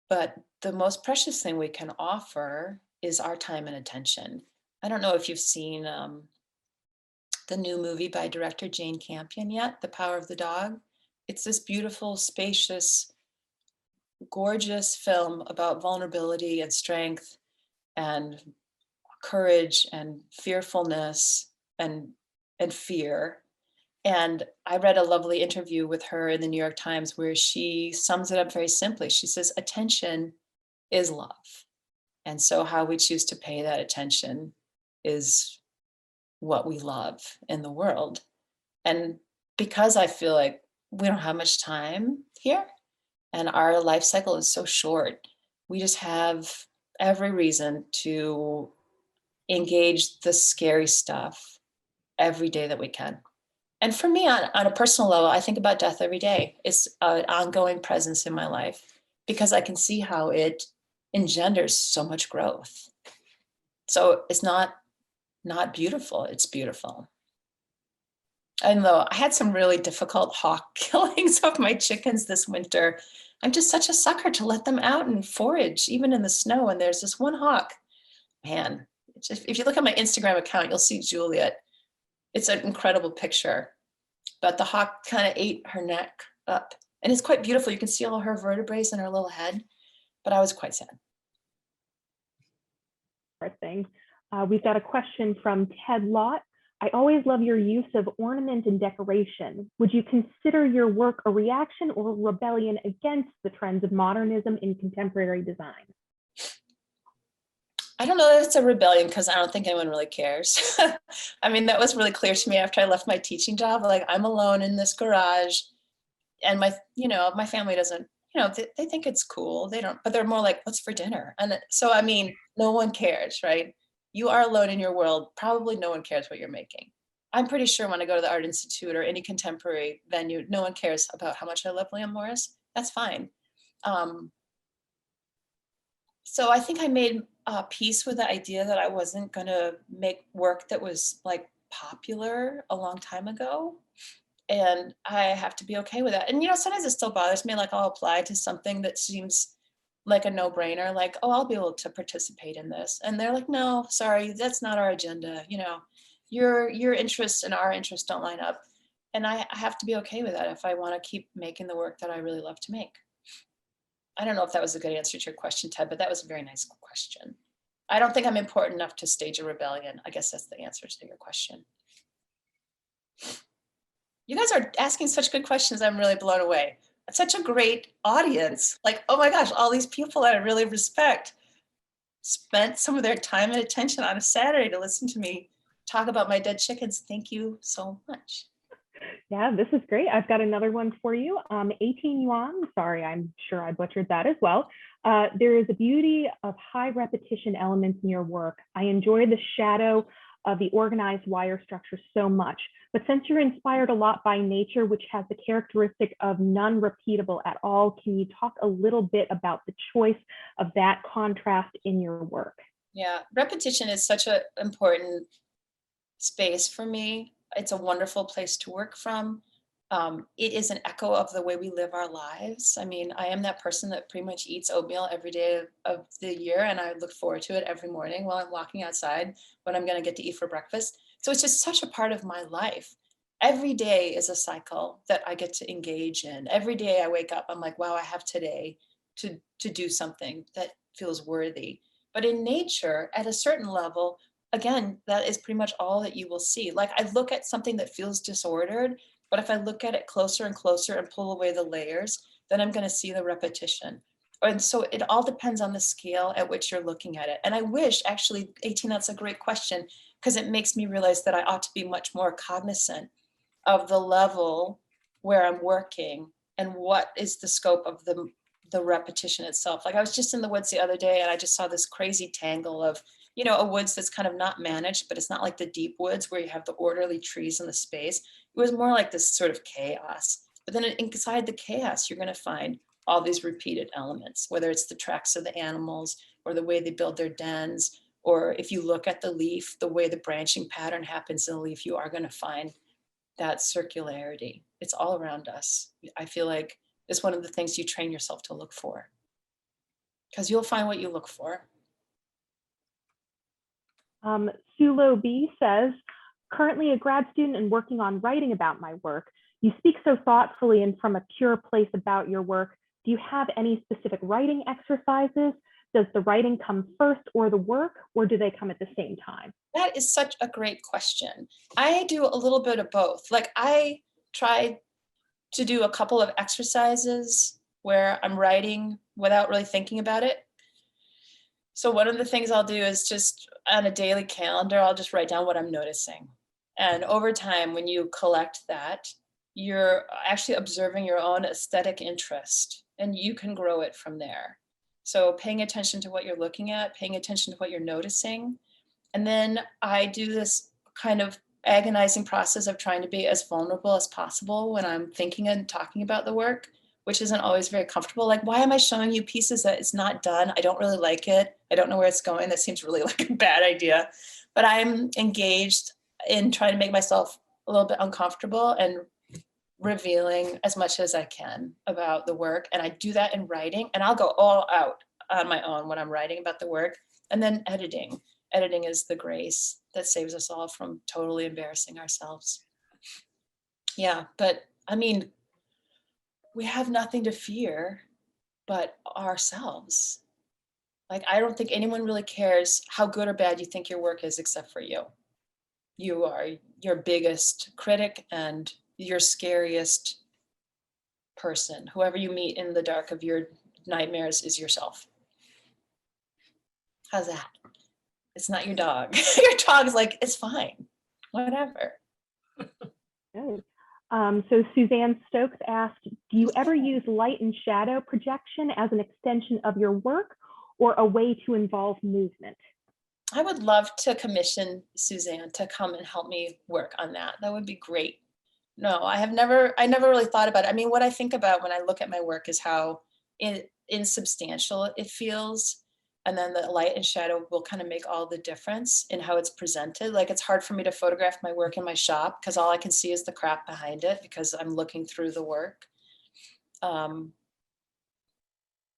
[SPEAKER 2] but the most precious thing we can offer is our time and attention. I don't know if you've seen the new movie by director Jane Campion yet, The Power of the Dog. It's this beautiful, spacious, gorgeous film about vulnerability and strength and courage and fearfulness and fear. And I read a lovely interview with her in the New York Times where she sums it up very simply. She says, attention is love. And so how we choose to pay that attention is what we love in the world. And because I feel like we don't have much time here and our life cycle is so short, we just have every reason to engage the scary stuff every day that we can. And for me, on a personal level, I think about death every day. It's an ongoing presence in my life because I can see how it engenders so much growth. So it's not beautiful, it's beautiful. And though I had some really difficult hawk killings of my chickens this winter, I'm just such a sucker to let them out and forage, even in the snow. And there's this one hawk, man, if you look at my Instagram account, you'll see Juliet. It's an incredible picture, but the hawk kind of ate her neck up. And it's quite beautiful. You can see all her vertebrae in her little head, but I was quite sad.
[SPEAKER 3] Thing. We've got a question from Ted Lott. I always love your use of ornament and decoration. Would you consider your work a reaction or a rebellion against the trends of modernism in contemporary design?
[SPEAKER 2] I don't know that it's a rebellion because I don't think anyone really cares. I mean, that was really clear to me after I left my teaching job. Like, I'm alone in this garage and my family doesn't, they think it's cool. They don't, but they're more like, what's for dinner? And so, I mean, no one cares, right? You are alone in your world. Probably no one cares what you're making. I'm pretty sure when I go to the Art Institute or any contemporary venue, no one cares about how much I love William Morris. That's fine. So I think I made peace with the idea that I wasn't going to make work that was like popular a long time ago. And I have to be okay with that. And, sometimes it still bothers me, like I'll apply to something that seems like a no-brainer, like, oh, I'll be able to participate in this. And they're like, no, sorry, that's not our agenda. Your interests and our interests don't line up. And I have to be okay with that if I want to keep making the work that I really love to make. I don't know if that was a good answer to your question, Ted, but that was a very nice question. I don't think I'm important enough to stage a rebellion. I guess that's the answer to your question. You guys are asking such good questions. I'm really blown away. It's such a great audience. Like, oh my gosh, all these people that I really respect spent some of their time and attention on a Saturday to listen to me talk about my dead chickens. Thank you so much.
[SPEAKER 3] Yeah, this is great. I've got another one for you. 18 yuan, sorry, I'm sure I butchered that as well. There is a beauty of high repetition elements in your work. I enjoy the shadow of the organized wire structure so much, but since you're inspired a lot by nature, which has the characteristic of non-repeatable at all, can you talk a little bit about the choice of that contrast in your work?
[SPEAKER 2] Yeah, repetition is such an important space for me. It's a wonderful place to work from. It is an echo of the way we live our lives. I mean, I am that person that pretty much eats oatmeal every day of the year, and I look forward to it every morning while I'm walking outside when I'm going to get to eat for breakfast. So it's just such a part of my life. Every day is a cycle that I get to engage in. Every day I wake up, I'm like, wow, I have today to do something that feels worthy. But in nature, at a certain level, again, that is pretty much all that you will see. Like, I look at something that feels disordered, but if I look at it closer and closer and pull away the layers, then I'm going to see the repetition. And so it all depends on the scale at which you're looking at it. And I wish, actually, 18, that's a great question, because it makes me realize that I ought to be much more cognizant of the level where I'm working and what is the scope of the the repetition itself. Like I was just in the woods the other day and I just saw this crazy tangle of, a woods that's kind of not managed, but it's not like the deep woods where you have the orderly trees in the space. It was more like this sort of chaos. But then inside the chaos, you're going to find all these repeated elements, whether it's the tracks of the animals or the way they build their dens, or if you look at the leaf, the way the branching pattern happens in the leaf, you are going to find that circularity. It's all around us. I feel like it's one of the things you train yourself to look for, because you'll find what you look for.
[SPEAKER 3] Sulo B says, currently a grad student and working on writing about my work. You speak so thoughtfully and from a pure place about your work. Do you have any specific writing exercises? Does the writing come first or the work, or do they come at the same time?
[SPEAKER 2] That is such a great question. I do a little bit of both. Like I try to do a couple of exercises where I'm writing without really thinking about it. So one of the things I'll do is just on a daily calendar, I'll just write down what I'm noticing. And over time, when you collect that, you're actually observing your own aesthetic interest and you can grow it from there. So paying attention to what you're looking at, paying attention to what you're noticing. And then I do this kind of agonizing process of trying to be as vulnerable as possible when I'm thinking and talking about the work, which isn't always very comfortable. Like, why am I showing you pieces that it's not done? I don't really like it. I don't know where it's going. That seems really like a bad idea. But I'm engaged in trying to make myself a little bit uncomfortable and revealing as much as I can about the work. And I do that in writing, and I'll go all out on my own when I'm writing about the work. And then editing. Editing is the grace that saves us all from totally embarrassing ourselves. Yeah, but I mean, we have nothing to fear but ourselves. Like, I don't think anyone really cares how good or bad you think your work is except for you. You are your biggest critic and your scariest person. Whoever you meet in the dark of your nightmares is yourself. How's that? It's not your dog. Your dog's like, it's fine, whatever.
[SPEAKER 3] Good. So Suzanne Stokes asked, do you ever use light and shadow projection as an extension of your work or a way to involve movement?
[SPEAKER 2] I would love to commission Suzanne to come and help me work on that. That would be great. No, I never really thought about it. I mean, what I think about when I look at my work is how insubstantial it feels. And then the light and shadow will kind of make all the difference in how it's presented. Like, it's hard for me to photograph my work in my shop because all I can see is the crap behind it because I'm looking through the work. But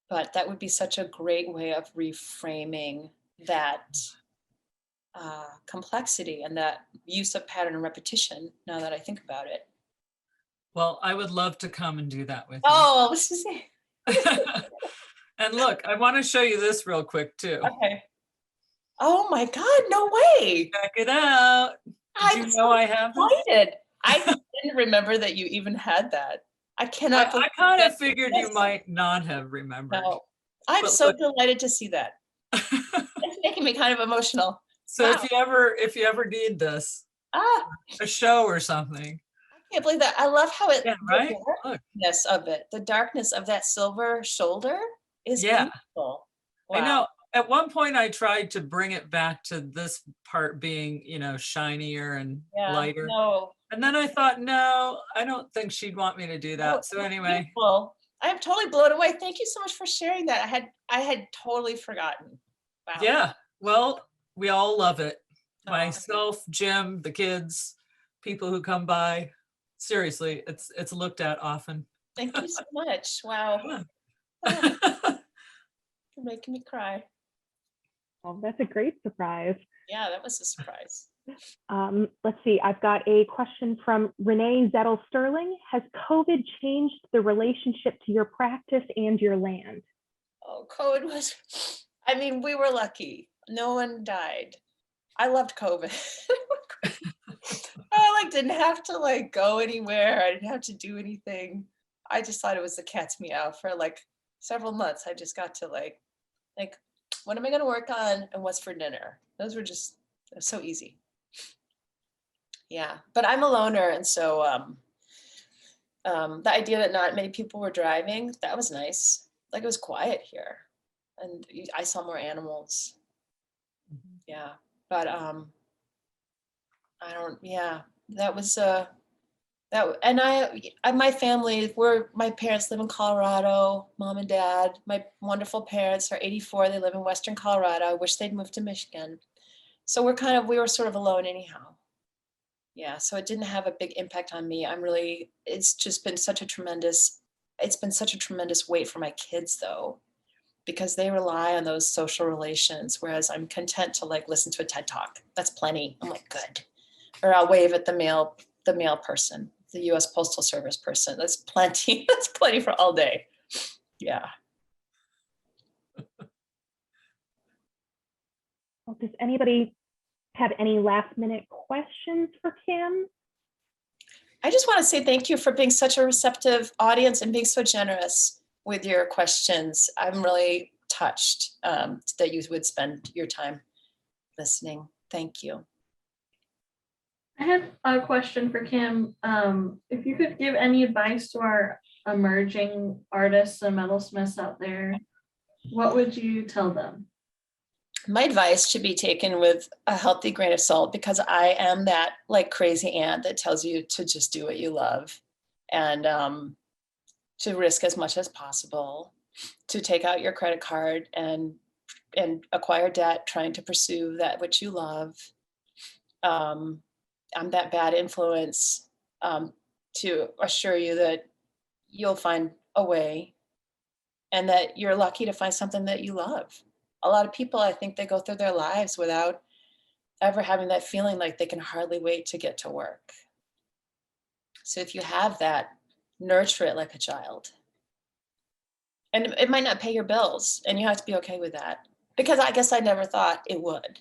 [SPEAKER 2] that would be such a great way of reframing that complexity and that use of pattern and repetition, now that I think about it.
[SPEAKER 5] Well, I would love to come and do that with you.
[SPEAKER 2] Oh, let's just say.
[SPEAKER 5] And look, I want to show you this real quick too.
[SPEAKER 2] Okay. Oh my God, no way.
[SPEAKER 5] Check it out. Did you know I have this?
[SPEAKER 2] Excited. I didn't remember that you even had that. I cannot.
[SPEAKER 5] I kind of figured you might not have remembered.
[SPEAKER 2] No, I'm
[SPEAKER 5] But
[SPEAKER 2] so
[SPEAKER 5] look.
[SPEAKER 2] delighted to see that. It's making me kind of emotional.
[SPEAKER 5] So
[SPEAKER 2] Wow.
[SPEAKER 5] if you ever need this,
[SPEAKER 2] Ah,
[SPEAKER 5] a show or something.
[SPEAKER 2] I can't believe that. I love how it,
[SPEAKER 5] Yeah,
[SPEAKER 2] the
[SPEAKER 5] right? Look.
[SPEAKER 2] darkness of it, the darkness of that silver shoulder is
[SPEAKER 5] Yeah.
[SPEAKER 2] beautiful.
[SPEAKER 5] I
[SPEAKER 2] Wow.
[SPEAKER 5] know at one point I tried to bring it back to this part being, shinier and
[SPEAKER 2] Yeah,
[SPEAKER 5] lighter.
[SPEAKER 2] no.
[SPEAKER 5] And then I thought, no, I don't think she'd want me to do
[SPEAKER 2] No,
[SPEAKER 5] that. So
[SPEAKER 2] it's
[SPEAKER 5] anyway,
[SPEAKER 2] beautiful. I'm totally blown away. Thank you so much for sharing that. I had totally forgotten. Wow.
[SPEAKER 5] yeah, well, we all love it.
[SPEAKER 2] Oh.
[SPEAKER 5] Myself, Jim, the kids, people who come by. Seriously, it's looked at often.
[SPEAKER 2] Thank you so much. Wow.
[SPEAKER 5] Yeah.
[SPEAKER 2] You're making me cry.
[SPEAKER 3] Well, that's a great surprise.
[SPEAKER 2] Yeah, that was a surprise.
[SPEAKER 3] Let's see, I've got a question from Renee Zettel Sterling. Has COVID changed the relationship to your practice and your land?
[SPEAKER 2] Oh, COVID was, I mean, we were lucky. No one died. I loved COVID. I didn't have to go anywhere. I didn't have to do anything. I just thought it was the cat's meow for several months. I just got to what am I going to work on and what's for dinner? Those were just so easy. Yeah, but I'm a loner, and so the idea that not many people were driving, that was nice. like it was quiet here, and I saw more animals. Yeah, but I don't. Yeah, that was that. And my family, my parents live in Colorado. Mom and Dad. My wonderful parents are 84. They live in Western Colorado. I wish they'd moved to Michigan. So we were sort of alone anyhow. Yeah, so it didn't have a big impact on me. It's been such a tremendous weight for my kids though, because they rely on those social relations, whereas I'm content to like listen to a TED Talk. That's plenty. I'm like, good. Or I'll wave at the mail person, the US Postal Service person. That's plenty. That's plenty for all day. Yeah.
[SPEAKER 3] Well, does anybody have any last minute questions for Kim?
[SPEAKER 2] I just want to say thank you for being such a receptive audience and being so generous with your questions. I'm really touched that you would spend your time listening. Thank you.
[SPEAKER 1] I had a question for Kim. If you could give any advice to our emerging artists and metalsmiths out there, what would you tell them?
[SPEAKER 2] My advice should be taken with a healthy grain of salt, because I am that like crazy aunt that tells you to just do what you love, and to risk as much as possible, to take out your credit card and acquire debt trying to pursue that which you love. I'm that bad influence to assure you that you'll find a way, and that you're lucky to find something that you love. A lot of people, I think, they go through their lives without ever having that feeling like they can hardly wait to get to work. So if you have that, nurture it like a child. And it might not pay your bills, and you have to be okay with that, because I guess I never thought it would.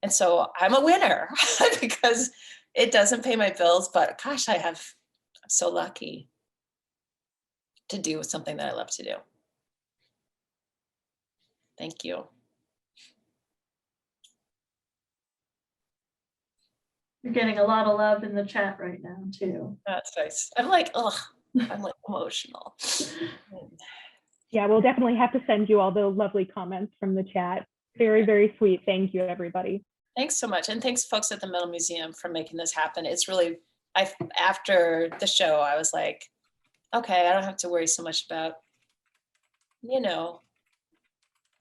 [SPEAKER 2] And so I'm a winner because it doesn't pay my bills, but gosh, I'm so lucky to do something that I love to do. Thank you.
[SPEAKER 1] You're getting a lot of love in the chat right now too.
[SPEAKER 2] That's nice. I'm like emotional.
[SPEAKER 3] Yeah, we'll definitely have to send you all the lovely comments from the chat. Very, very sweet. Thank you, everybody.
[SPEAKER 2] Thanks so much. And thanks folks at the Metal Museum for making this happen. It's really, after the show, I was like, okay, I don't have to worry so much about,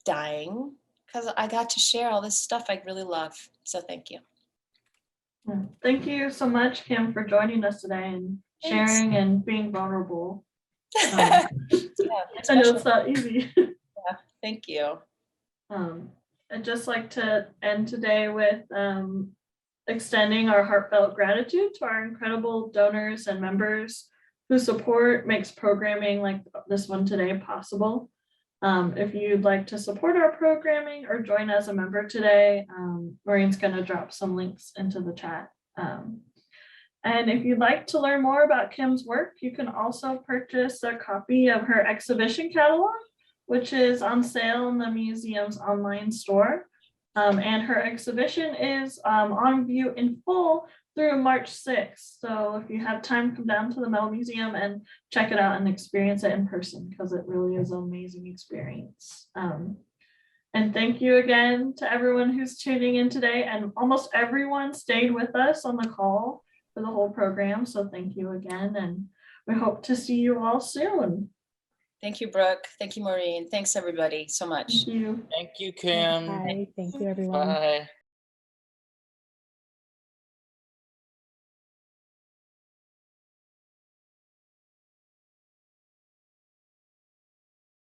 [SPEAKER 2] dying, because I got to share all this stuff I really love. So thank you.
[SPEAKER 1] Thank you so much, Kim, for joining us today and sharing and being vulnerable. I know it's not easy.
[SPEAKER 2] Yeah, thank you.
[SPEAKER 1] I'd just like to end today with extending our heartfelt gratitude to our incredible donors and members whose support makes programming like this one today possible. If you'd like to support our programming or join as a member today, Maureen's going to drop some links into the chat. And if you'd like to learn more about Kim's work, you can also purchase a copy of her exhibition catalog, which is on sale in the museum's online store. And her exhibition is on view in full through March 6th. So if you have time, come down to the Metal Museum and check it out and experience it in person, because it really is an amazing experience. And thank you again to everyone who's tuning in today. And almost everyone stayed with us on the call for the whole program. So thank you again. And we hope to see you all soon.
[SPEAKER 2] Thank you, Brooke. Thank you, Maureen. Thanks, everybody, so much.
[SPEAKER 1] Thank you.
[SPEAKER 6] Thank you, Kim.
[SPEAKER 3] Bye. Thank you, everyone.
[SPEAKER 6] Bye.